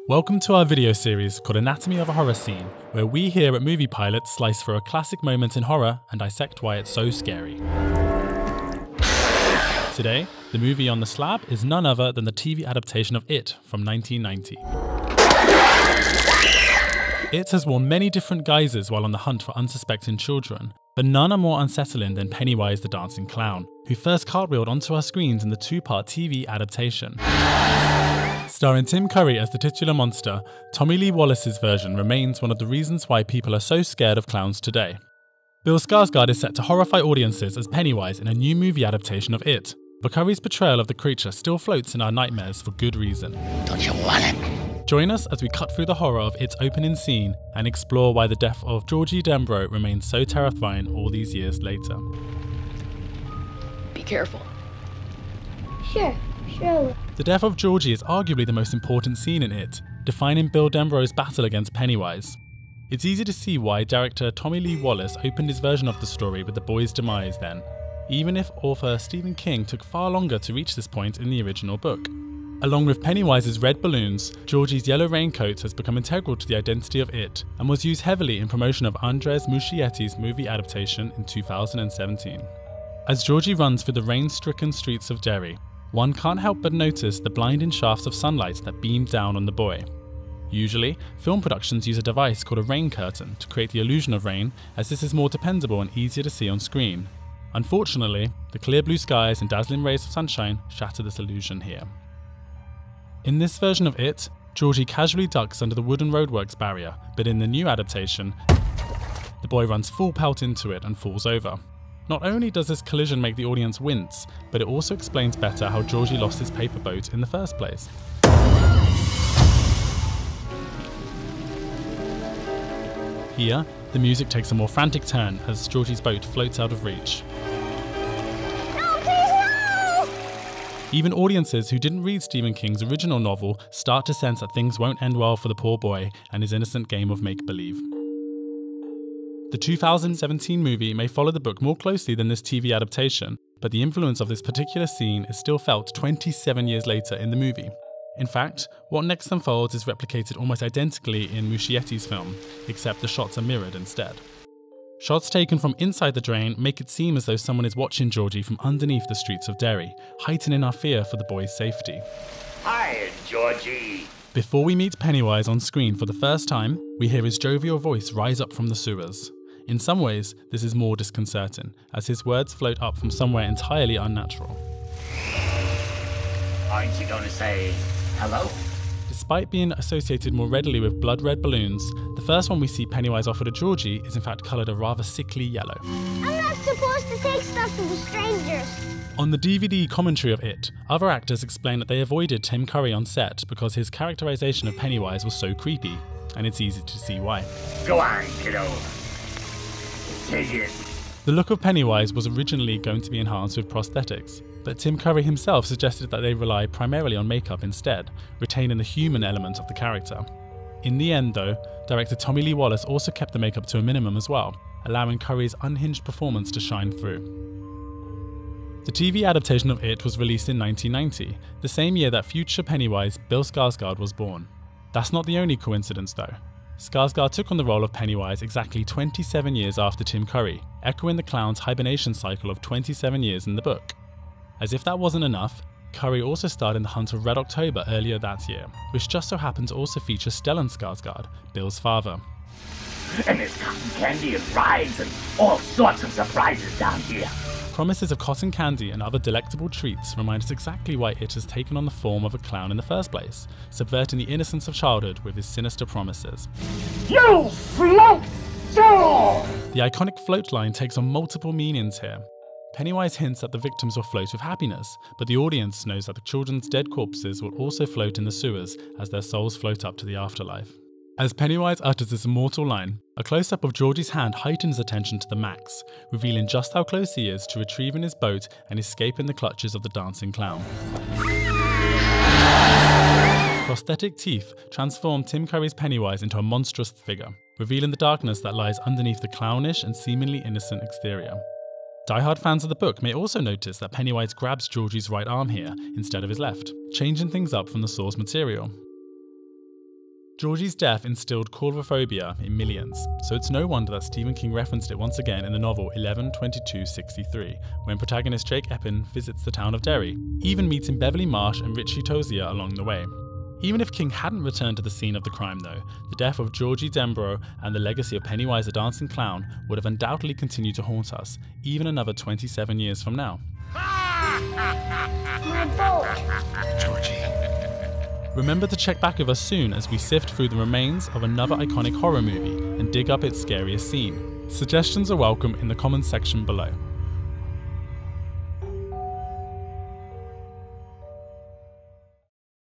Welcome to our video series called Anatomy of a Horror Scene, where we here at Movie Pilot slice through a classic moment in horror and dissect why it's so scary. Today, the movie on the slab is none other than the TV adaptation of It from 1990. It has worn many different guises while on the hunt for unsuspecting children, but none are more unsettling than Pennywise the Dancing Clown, who first cartwheeled onto our screens in the two-part TV adaptation. Starring Tim Curry as the titular monster, Tommy Lee Wallace's version remains one of the reasons why people are so scared of clowns today. Bill Skarsgård is set to horrify audiences as Pennywise in a new movie adaptation of It, but Curry's portrayal of the creature still floats in our nightmares for good reason. Don't you want it? Join us as we cut through the horror of It's opening scene and explore why the death of Georgie Denbrough remains so terrifying all these years later. Be careful. Sure. The death of Georgie is arguably the most important scene in It, defining Bill Denbrough's battle against Pennywise. It's easy to see why director Tommy Lee Wallace opened his version of the story with the boy's demise then, even if author Stephen King took far longer to reach this point in the original book. Along with Pennywise's red balloons, Georgie's yellow raincoat has become integral to the identity of It and was used heavily in promotion of Andres Muschietti's movie adaptation in 2017. As Georgie runs through the rain-stricken streets of Derry, one can't help but notice the blinding shafts of sunlight that beam down on the boy. Usually, film productions use a device called a rain curtain to create the illusion of rain, as this is more dependable and easier to see on screen. Unfortunately, the clear blue skies and dazzling rays of sunshine shatter this illusion here. In this version of It, Georgie casually ducks under the wooden roadworks barrier, but in the new adaptation, the boy runs full pelt into it and falls over. Not only does this collision make the audience wince, but it also explains better how Georgie lost his paper boat in the first place. Here, the music takes a more frantic turn as Georgie's boat floats out of reach. No, please, no! Even audiences who didn't read Stephen King's original novel start to sense that things won't end well for the poor boy and his innocent game of make-believe. The 2017 movie may follow the book more closely than this TV adaptation, but the influence of this particular scene is still felt 27 years later in the movie. In fact, what next unfolds is replicated almost identically in Muschietti's film, except the shots are mirrored instead. Shots taken from inside the drain make it seem as though someone is watching Georgie from underneath the streets of Derry, heightening our fear for the boy's safety. Hi, Georgie. Before we meet Pennywise on screen for the first time, we hear his jovial voice rise up from the sewers. In some ways, this is more disconcerting, as his words float up from somewhere entirely unnatural. Aren't you gonna say hello? Despite being associated more readily with blood-red balloons, the first one we see Pennywise offer to Georgie is in fact coloured a rather sickly yellow. I'm not supposed to take stuff from the strangers. On the DVD commentary of It, other actors explain that they avoided Tim Curry on set because his characterization of Pennywise was so creepy, and it's easy to see why. Go on, kiddo. Take it. The look of Pennywise was originally going to be enhanced with prosthetics, but Tim Curry himself suggested that they rely primarily on makeup instead, retaining the human element of the character. In the end though, director Tommy Lee Wallace also kept the makeup to a minimum as well, allowing Curry's unhinged performance to shine through. The TV adaptation of It was released in 1990, the same year that future Pennywise Bill Skarsgård was born. That's not the only coincidence though. Skarsgård took on the role of Pennywise exactly 27 years after Tim Curry, echoing the clown's hibernation cycle of 27 years in the book. As if that wasn't enough, Curry also starred in The Hunt of Red October earlier that year, which just so happened to also feature Stellan Skarsgård, Bill's father. And there's cotton candy and rides and all sorts of surprises down here. Promises of cotton candy and other delectable treats remind us exactly why It has taken on the form of a clown in the first place, subverting the innocence of childhood with his sinister promises. You float down! The iconic float line takes on multiple meanings here. Pennywise hints that the victims will float with happiness, but the audience knows that the children's dead corpses will also float in the sewers as their souls float up to the afterlife. As Pennywise utters this immortal line, a close-up of Georgie's hand heightens attention to the max, revealing just how close he is to retrieving his boat and escaping the clutches of the dancing clown. Prosthetic teeth transform Tim Curry's Pennywise into a monstrous figure, revealing the darkness that lies underneath the clownish and seemingly innocent exterior. Die-hard fans of the book may also notice that Pennywise grabs Georgie's right arm here instead of his left, changing things up from the source material. Georgie's death instilled claustrophobia in millions, so it's no wonder that Stephen King referenced it once again in the novel 11/22/63, when protagonist Jake Eppin visits the town of Derry, even meeting Beverly Marsh and Richie Tozier along the way. Even if King hadn't returned to the scene of the crime though, the death of Georgie Denbrough and the legacy of Pennywise the Dancing Clown would have undoubtedly continued to haunt us, even another 27 years from now. My boat. Georgie. Remember to check back with us soon as we sift through the remains of another iconic horror movie and dig up its scariest scene. Suggestions are welcome in the comments section below.